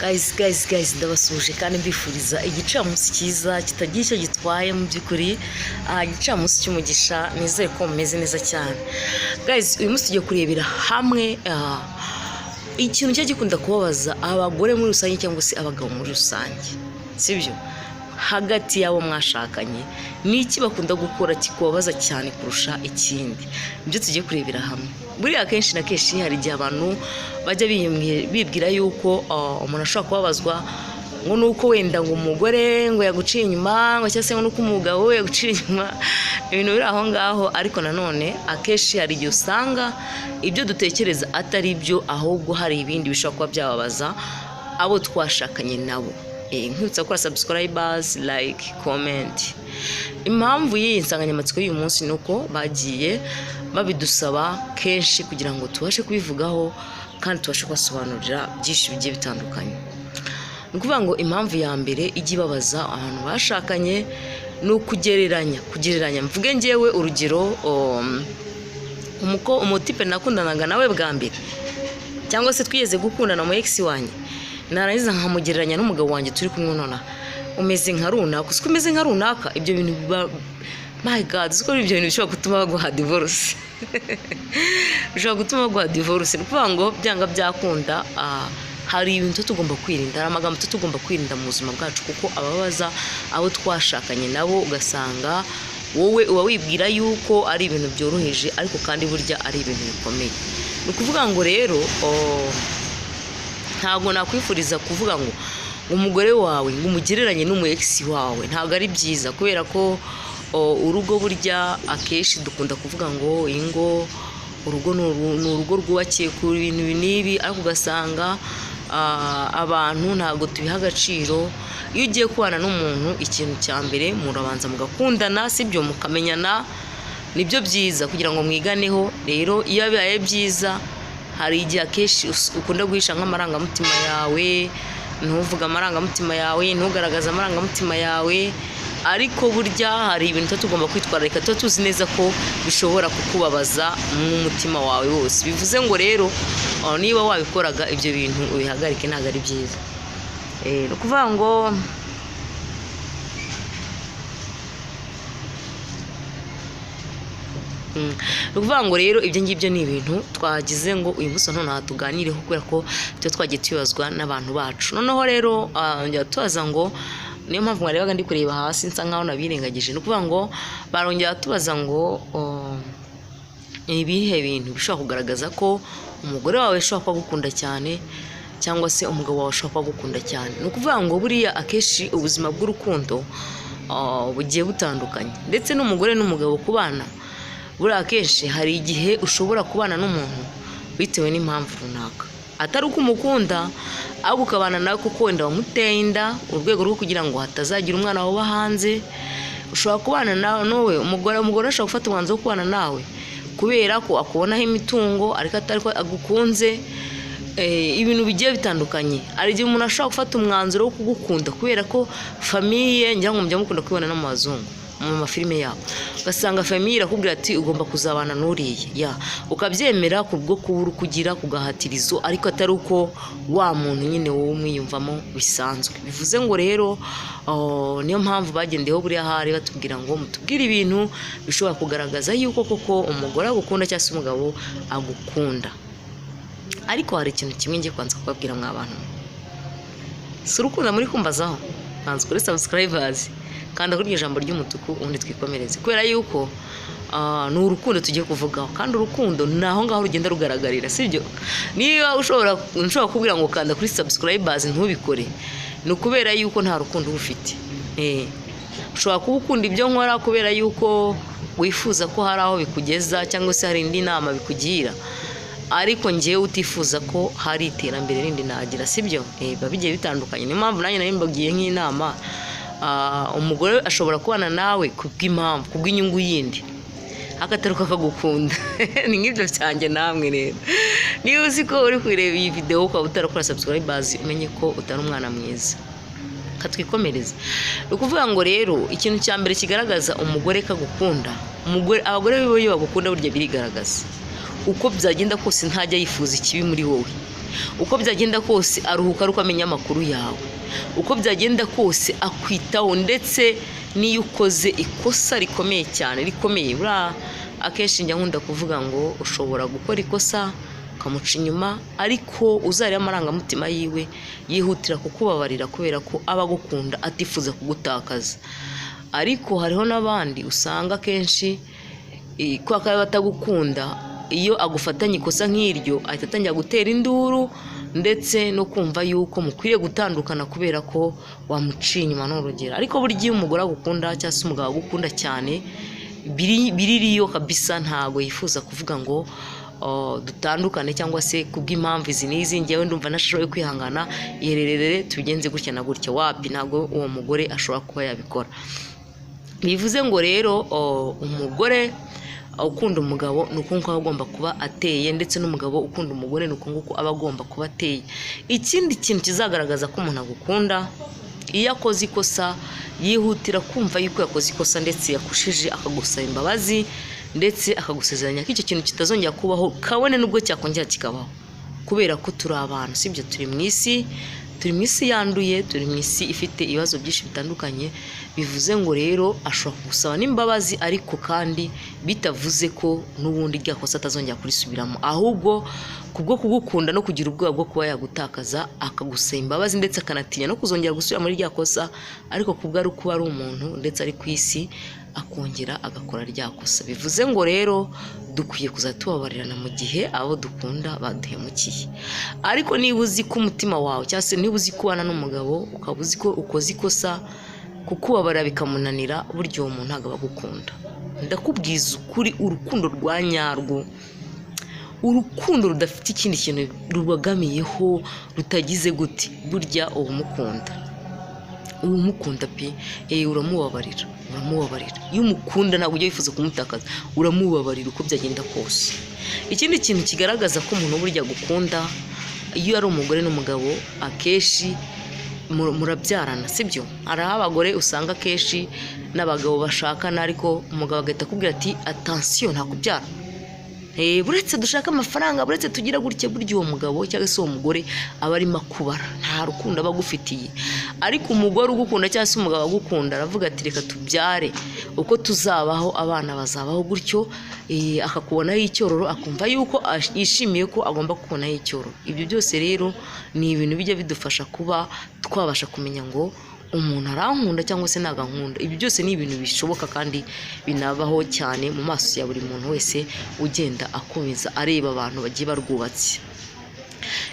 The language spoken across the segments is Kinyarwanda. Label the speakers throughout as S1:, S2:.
S1: guys ndabasuje kandi mbifuriza igicamunsi cyiza kitagira icyo gitwaye mu by'ukuri igicamunsi cy'umugisha nizeye ko mumeze neza cyane guys uyu munsi tugiye kurebera hamwe ikintu cyo gikunda kubabaza abagore muri rusange cyangwa se abagabo muri rusange sibyo hagati yabo mwashakanye niki bakunda gukora kikubabaza cyane kurusha ikindi ibyo tugiye kurebera hamwe buri akenshi na kenshi hari igihe abantu bajya bibwira yuko umuntu ashobora kubabazwa ngo nuko wenda ngo umugore ngo yaguciye inyuma ngo cyangwa se ngo nuko umugabo we yaguciye inyuma ibintu biri aho ngaho ariko nanone akenshi hari igihe usanga ibyo dutekereza atari byo ahubwo hari ibindi bishobora kuba byababaza abo twashakanye nabo nkibutsa gukora subscribers like comment impamvu y'iyi nsanganyamatsiko y'uyu munsi nuko bagiye babidusaba kenshi kugira ngo tubashe kubivugaho kandi tubashe kubasobanurira byinshi bigiye bitandukanye ni ukuvuga ngo impamvu ya mbere ijya ibabaza abantu bashakanye ni ukugereranya mvuge ngewe urugero umutipe nakundanaga nawe bwa mbere cyangwa se twigeze gukundana mu ex wanjye narangiza nkamugereranya n'umugabo wanjye turi kumwe nona umeze nka runaka uko umeze nka runaka ibyo bintu biba my god uko ibyo bintu bishobora gutuma baguha divorce bishobora gutuma baguha divorce ni ukuvuga ngo byanga byakunda hari ibintu tugomba kwirinda hari amagambo tugomba kwirinda mu buzima bwacu kuko ababaza abo twashakanye nabo ugasanga wowe uba wibwira yuko ari ibintu byoroheje ariko kandi burya ari ibintu bikomeye ni ukuvuga ngo rero ntabwo nakwifuriza kuvuga ngo umugore wawe ngo umugereranye n'umu ex wawe ntabwo ari byiza kubera ko urugo burya akenshi dukunda kuvuga ngo ingo urugo ni urugo rwubakiye ku bintu n'ibi ariko ugasanga abantu ntabwo tubiha agaciro iyo ugiye kubana n'umuntu ikintu cya mbere murabanza mugakundana sibyo mukamenyana nibyo byiza kugira ngo mwiganeho rero iyo bibaye byiza hari igihe akenshi ukunda guhisha nk'amarangamutima yawe ntuvuga amarangamutima yawe ntugaragaze amarangamutima yawe ariko burya hari ibintu tugomba kwitwararika tuzi neza ko bishobora kukubabaza mu mutima wawe wose bivuze ngo rero niba wabikoraga ibyo bintu ubihagarike ntabwo ari byiza ni ukuvuga ngo rero ibyo ngibyo ni ibintu twagize ngo uyu munsi none tuganireho kubera ko ibyo twagiye tubazwa n'abantu bacu noneho rero njya tubaza ngo niyo mpamvu mwarebaga ndi kureba hasi nsa nkaho nabirengagije ni ukuvuga ngo barongera tubaza ngo ibihe bintu bishobora kugaragaza ko umugore wawe ashobora kuba agukunda cyane cyangwa se umugabo wawe ashobora kuba agukunda cyane ni ukuvuga ngo buriya akenshi ubuzima bw'urukundo bugiye butandukanye ndetse n'umugore n'umugabo kubana buriya akenshi hari igihe ushobora kubana n'umuntu bitewe n'impamvu runaka atari uko umukunda ahubwo ukabana nawe kuko wenda wamuteye inda urwego rwo kugira ngo hatazagira umwana waba hanze ushobora kubana nawe umugore ashobora gufata umwanzuro wo kubana nawe kubera ko akubonaho imitungo ariko atari ko agukunze ibintu bigiye bitandukanye hari igihe umuntu ashobora gufata umwanzuro wo kugukunda kubera ko famiye ngira ngo mujya mukunda kubibona no mu bazungu mu mafilime yabo ugasanga famiye irakubwira ati ugomba kuzabana n'uriya ukabyemera kubwo kubura kugira kugahatirizo ariko atari uko wa muntu nyine wowe umwiyumvamo bisanzwe bivuze ngo rero niyo mpamvu bagendeyeho buriya hari batubwira ngo mutubwire ibintu bishobora kugaragaza yuko koko umugore agukunda cyangwa se umugabo agukunda ariko hari ikintu kimwe ngiye kwanza kubabwira mw'abantu si urukundo muri kumbazaho banza kuri subscribers kanda kuri ijambo ry'umutuku ubundi twikomereze kubera yuko ni urukundo tugiye kuvugaho kandi urukundo naho ngaho rugenda rugaragarira sibyo niba ushobora kubwira ngo kanda kuri subscribers ntubikore ni ukubera yuko nta rukundo ufite ushobora kuba ukunda ibyo nkora kubera yuko wifuza ko hari aho bikugeza cyangwa se hari indi nama bikugira ariko ngewe utifuza ko hari iterambere rindi nagira sibyo biba bigiye bitandukanye niyo mpamvu nanjye nari mbagiye nk'inama umugore ashobora kubana nawe kubw'impamvu kubw'inyungu yindi akataruka akagukunda ni nk'ibyo cyanjye namwe rero niba uzi ko uri kureba iyi video ukaba utarakora subscribers umenye ko utari umwana mwiza katwikomereze ni ukuvuga ngo rero ikintu cya mbere kigaragaza umugore kagukunda abagore bibo bagukunda burya birigaragaza uko byagenda kose ntajya yifuza ikibi muri wowe uko byagenda kose aruhuka ariko amenya amakuru yawe, uko byagenda kose akwitaho, ndetse niyo ukoze ikosa rikomeye cyane rikomeye. Buriya akenshi njya nkunda kuvuga ngo ushobora gukora ikosa ukamuca inyuma, ariko uzareba amarangamutima yiwe yihutira kukubabarira kubera ko aba agukunda atifuza kugutakaza. Ariko hariho n'abandi usanga kenshi kwa kaba batagukunda, iyo agufatanye ikosa nk'iryo ahita atangira gutera induru ndetse no kumva yuko mukwiriye gutandukana kubera ko wamuciye inyuma n'urugero. Ariko burya iyo umugore agukunda cyangwa se umugabo agukunda cyane, biririyo kabisa, ntago yifuza kuvuga ngo dutandukane cyangwa se kubw'impamvu izi n'izi, njyewe ndumva nashoboye kwihangana, yererere tubigenze gutya na gutya. Wapi, ntago uwo mugore ashobora kuba yabikora. Bivuze ngo rero umugore ukunda umugabo nuko aba agomba kuba ateye, ndetse n'umugabo ukunda umugore nuko nguko aba agomba kuba ateye. Ikindi kintu kizagaragaza ko umuntu agukunda, iyo akoze ikosa yihutira kumva yuko yakoze ikosa ndetse yakushije, akagusaba imbabazi ndetse akagusezeranya ko icyo kintu kitazongera kubaho, kabone nubwo cyakongera kikabaho, kubera ko turi abantu, sibyo? Turi mu isi yanduye, turi mu isi ifite ibibazo byinshi bitandukanye. Bivuze ngo rero ashobora kugusaba n'imbabazi, ariko kandi bitavuze ko n'ubundi ryakosa atazongera kurisubiramo, ahubwo kubwo kugukunda no kugira ubwoba bwo kuba yagutakaza akagusaba imbabazi ndetse akanatinya no kuzongera gusubira muri ryakosa, ariko kubwo ari kuba ari umuntu ndetse ari ku isi akongera agakora ryakosa. Bivuze ngo rero dukwiye kuzatubabarirana mu gihe abo dukunda baduhemukiye. Ariko niba uzi ko umutima wawe cyangwa se niba uzi kubana n'umugabo ukaba uzi ko ukoze ikosa, kukubabarira bikamunanira, buryo uwo muntu ntabwo abagukunda. Ndakubwiza ukuri, urukundo rwa nyarwo, urukundo rudafite ikindi kintu rubagamiyeho, rutagize gute, burya umukunda pe, uramubabarira. Iyo umukunda ntabwo ujya wifuza kumutakaza, uramubabarira uko byagenda kose. Ikindi kintu kigaragaza ko umuntu burya gukunda, iyo ari umugore n'umugabo akenshi murabyarana, sibyo? Hari abagore usanga akenshi n'abagabo bashakana, ariko umugabo agahita akubwira ati attention, nta kubyara, buretse dushaka amafaranga, buretse tugira gutya. Burya uwo mugabo cyangwa se uwo mugore aba arimo akubara, nta rukundo aba agufitiye. Ariko umugore ugukunda cyangwa se umugabo agukunda aravuga ati reka tubyare, uko tuzabaho abana bazabaho gutyo, akakubonaho icyororo, akumva yuko yishimiye ko agomba kubonaho icyororo. Ibyo byose rero ni ibintu bijya bidufasha kuba twabasha kumenya ngo umuntu arankunda cyangwa se nagankunda. Ibi byose ni ibintu bishoboka kandi binabaho cyane mu maso ya buri muntu wese ugenda akomeza areba abantu bagiye barwubatse.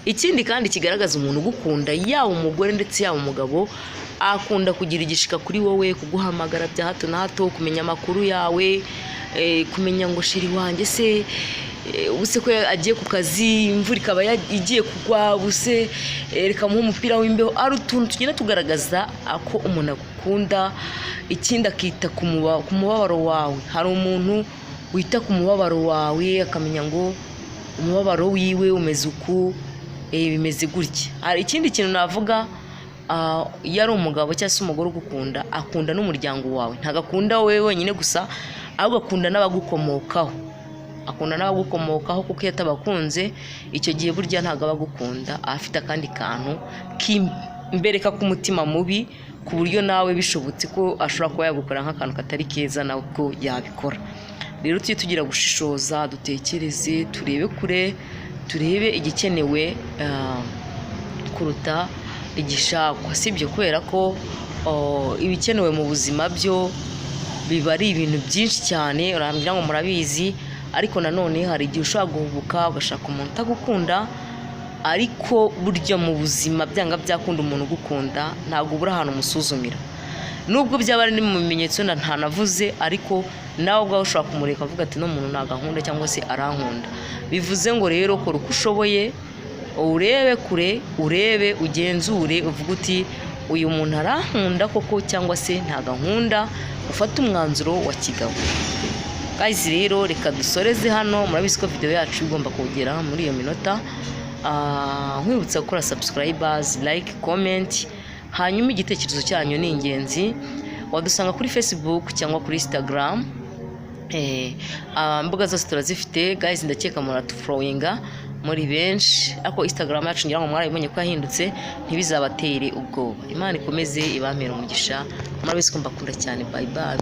S1: Ikindi kandi kigaragaza umuntu ugukunda, yaba umugore ndetse yaba umugabo, akunda kugira igishika kuri wowe, kuguhamagara bya hato na hato, kumenya amakuru yawe, kumenya ngo shiri wanjye se ubuse ko agiye ku kazi, imvura ikaba igiye kugwa, ubuse reka muhe umupira w'imbeho. Ari utuntu tugenda tugaragaza ko umuntu agukunda. Ikindi akita ku mubabaro wawe. Hari umuntu wita ku mubabaro wawe akamenya ngo umubabaro wiwe umeze uku, bimeze gutya. Hari ikindi kintu navuga, iyo ari umugabo cyangwa se umugore ugukunda, akunda n'umuryango wawe, ntabwo akunda wowe wenyine gusa, ahubwo akunda n'abagukomokaho. Kuko iyo atabakunze icyo gihe burya ntabwo abagukunda, afite akandi kantu kimbereka ku mutima mubi, ku buryo nawe bishobotse ko ashobora kuba yagukora nk'akantu katari keza nawe ko yabikora. Rero tujye tugira gushishoza, dutekereze, turebe kure, turebe igikenewe kuruta igishakwa, sibyo? Kubera ko ibikenewe mu buzima byo biba ari ibintu byinshi cyane, urambwira ngo murabizi. Ariko nanone hari igihe ushobora guhubuka ugashaka umuntu utagukunda, ariko burya mu buzima byanga byakunda umuntu ugukunda ntabwo ubura ahantu umusuzumira. Nubwo byaba ari mu bimenyetso ntanavuze, ariko nawe ubwawe ushobora kumureka avuga ati no muntu nagankunda cyangwa se arankunda. Bivuze ngo rero kora uko ushoboye, urebe kure, urebe, ugenzure, uvuga uti uyu muntu arankunda koko cyangwa se ntagankunda, ufate umwanzuro wa kigabo. Guys, rero reka dusoreze hano. Murabizi ko video yacu igomba kugera muri iyo minota. Nkwibutsa gukora subscribers, like, comment, hanyuma igitekerezo cyanyu ni ingenzi. Wadusanga kuri Facebook cyangwa kuri Instagram, mbuga zose turazifite. Guys, ndakeka muratufollowinga, muri benshi, ariko Instagram yacu ngira ngo mwarabibonye ko yahindutse, ntibizabatere ubwoba. Imana ikomeze ibampere umugisha, murabizi ko mbakunda cyane. Bye bye.